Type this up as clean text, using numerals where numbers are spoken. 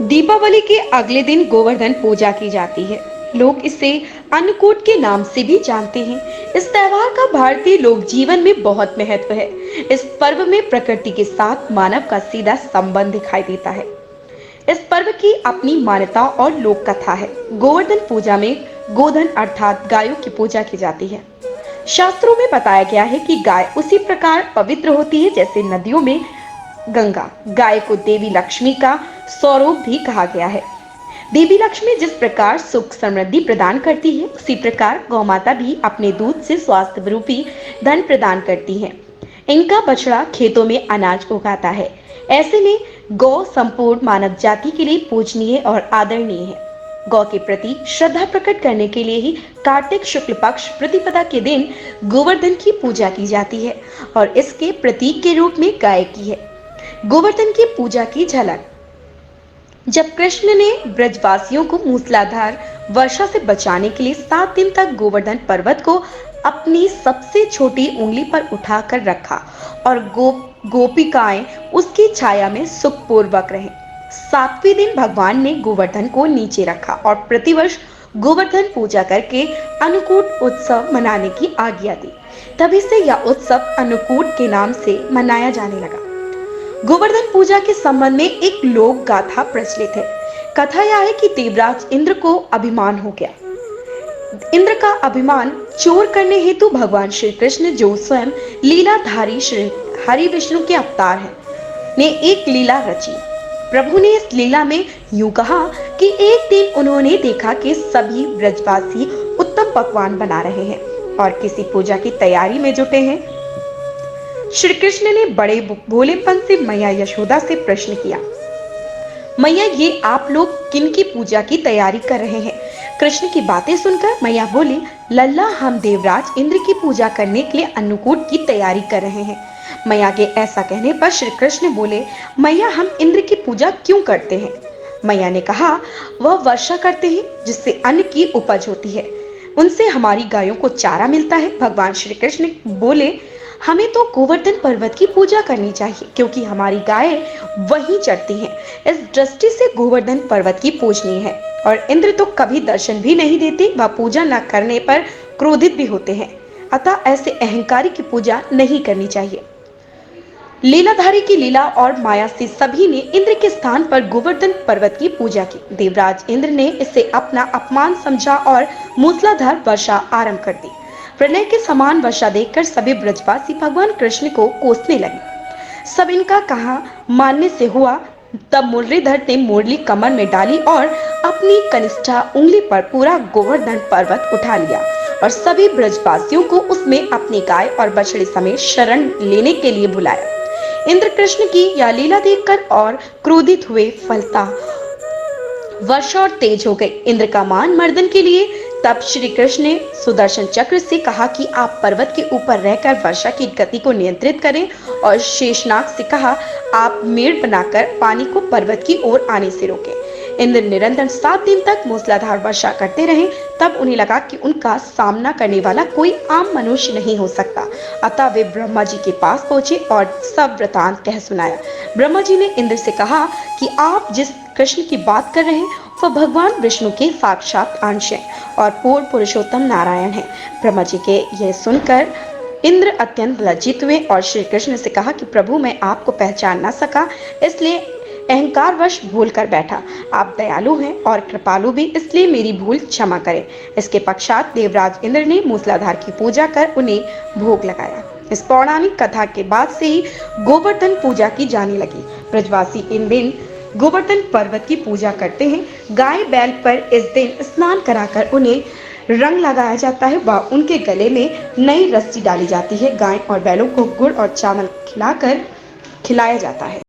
दीपावली के अगले दिन गोवर्धन पूजा की जाती है। लोग इसे अन्नकूट के नाम से भी जानते हैं। इस त्योहार का भारतीय लोक जीवन में बहुत महत्व है। इस पर्व में प्रकृति के साथ मानव का सीधा संबंध दिखाई देता है। इस पर्व की अपनी मान्यता और लोक कथा है। गोवर्धन पूजा में गोधन अर्थात गायों की पूजा की जाती है। शास्त्रों में बताया गया है कि गाय उसी प्रकार पवित्र होती है जैसे नदियों में गंगा। गाय को देवी लक्ष्मी का स्वरूप भी कहा गया है। देवी लक्ष्मी जिस प्रकार सुख समृद्धि प्रदान करती है, उसी प्रकार गौ माता भी अपने दूध से स्वास्थ्य रूपी धन प्रदान करती है। इनका बछड़ा खेतों में अनाज उगाता है। ऐसे में गौ संपूर्ण मानव जाति के लिए पूजनीय और आदरणीय है। गौ के प्रति श्रद्धा प्रकट करने के लिए ही कार्तिक शुक्ल पक्ष प्रतिपदा के दिन गोवर्धन की पूजा की जाती है और इसके प्रतीक के रूप में गाय की है। गोवर्धन की पूजा की झलक। जब कृष्ण ने ब्रजवासियों को मूसलाधार वर्षा से बचाने के लिए 7 दिन तक गोवर्धन पर्वत को अपनी सबसे छोटी उंगली पर उठाकर रखा और गोपिकाएं उसकी छाया में सुखपूर्वक रहे। 7वें दिन भगवान ने गोवर्धन को नीचे रखा और प्रतिवर्ष गोवर्धन पूजा करके अन्नकूट उत्सव मनाने की आज्ञा दी। तभी से यह उत्सव अन्नकूट के नाम से मनाया जाने लगा। गोवर्धन पूजा के संबंध में एक लोक गाथा प्रचलित है। कथा यह है कि देवराज इंद्र को अभिमान हो गया। इंद्र का अभिमान चोर करने हेतु भगवान श्री कृष्ण, जो स्वयं लीलाधारी श्री हरि विष्णु के अवतार हैं, ने एक लीला रची। प्रभु ने इस लीला में यूं कहा कि एक दिन उन्होंने देखा कि सभी ब्रजवासी उत्तम पकवान बना रहे हैं और किसी पूजा की तैयारी में जुटे हैं। श्री कृष्ण ने बड़े भोलेपन से मैया यशोदा से प्रश्न किया, मैया ये आप लोग किन की पूजा की तैयारी कर रहे हैं? कृष्ण की बातें सुनकर मैया बोली, लल्ला हम देवराज इंद्र की पूजा करने के लिए अन्नकूट की तैयारी कर रहे हैं। मैया के ऐसा कहने पर श्री कृष्ण बोले, मैया हम इंद्र की पूजा क्यों करते हैं? मैया ने कहा, वह वर्षा करते हैं जिससे अन्न की उपज होती है, उनसे हमारी गायों को चारा मिलता है। भगवान श्री कृष्ण बोले, हमें तो गोवर्धन पर्वत की पूजा करनी चाहिए क्योंकि हमारी गाय वहीं चरती हैं। इस दृष्टि से गोवर्धन पर्वत की पूजनीय है और इंद्र तो कभी दर्शन भी नहीं देते, वह पूजा न करने पर क्रोधित भी होते हैं। अतः ऐसे अहंकारी की पूजा नहीं करनी चाहिए। लीलाधारी की लीला और माया से सभी ने इंद्र के स्थान पर गोवर्धन पर्वत की पूजा की। देवराज इंद्र ने इसे अपना अपमान समझा और मूसलाधार वर्षा आरंभ कर दी। प्रलय के समान वर्षा देखकर सभी ब्रजवासी भगवान कृष्ण को कोसने लगे। सब इनका कहा मानने से हुआ। तब मुरलीधर ने मुरली कमर में डाली और अपनी कनिष्ठा उंगली पर पूरा गोवर्धन पर्वत उठा लिया और सभी ब्रजवासियों को उसमें अपनी गाय और बछड़े समेत शरण लेने के लिए बुलाया। इंद्र कृष्ण की यह लीला देखकर और क्रोधित हुए, फलता वर्षा और तेज हो गई इंद्र का मान मर्दन के लिए। तब श्री कृष्ण ने सुदर्शन चक्र से कहा कि आप पर्वत के ऊपर रहकर वर्षा की गति को नियंत्रित करें और शेषनाग से कहा आप मेड़ बनाकर पानी को पर्वत की ओर आने से रोकें। इंद्र निरंतर 7 दिन तक मूसलाधार वर्षा करते रहे। तब उन्हें लगा कि उनका सामना करने वाला कोई आम मनुष्य नहीं हो सकता। अतः वे ब्रह्मा जी के पास पहुंचे और सब वृतांत कह सुनाया। ब्रह्मा जी ने इंद्र से कहा कि आप जिस कृष्ण की बात कर रहे हैं वह भगवान विष्णु के साक्षात अंश है और पूर्ण पुरुषोत्तम नारायण है। ब्रह्मा जी के यह सुनकर इंद्र अत्यंत लज्जित हुए और श्री कृष्ण से कहा कि प्रभु मैं आपको पहचान न सका, इसलिए अहंकारवश भूल कर बैठा। आप दयालु हैं और कृपालु भी, इसलिए मेरी भूल क्षमा करें। इसके पश्चात देवराज इंद्र ने मूसलाधार की पूजा कर उन्हें भोग लगाया। इस पौराणिक कथा के बाद से ही गोवर्धन पूजा की जाने लगी। ब्रजवासी इन दिन गोवर्धन पर्वत की पूजा करते हैं। गाय बैल पर इस दिन स्नान कराकर उन्हें रंग लगाया जाता है व उनके गले में नई रस्सी डाली जाती है। गाय और बैलों को गुड़ और चावल खिलाकर खिलाया जाता है।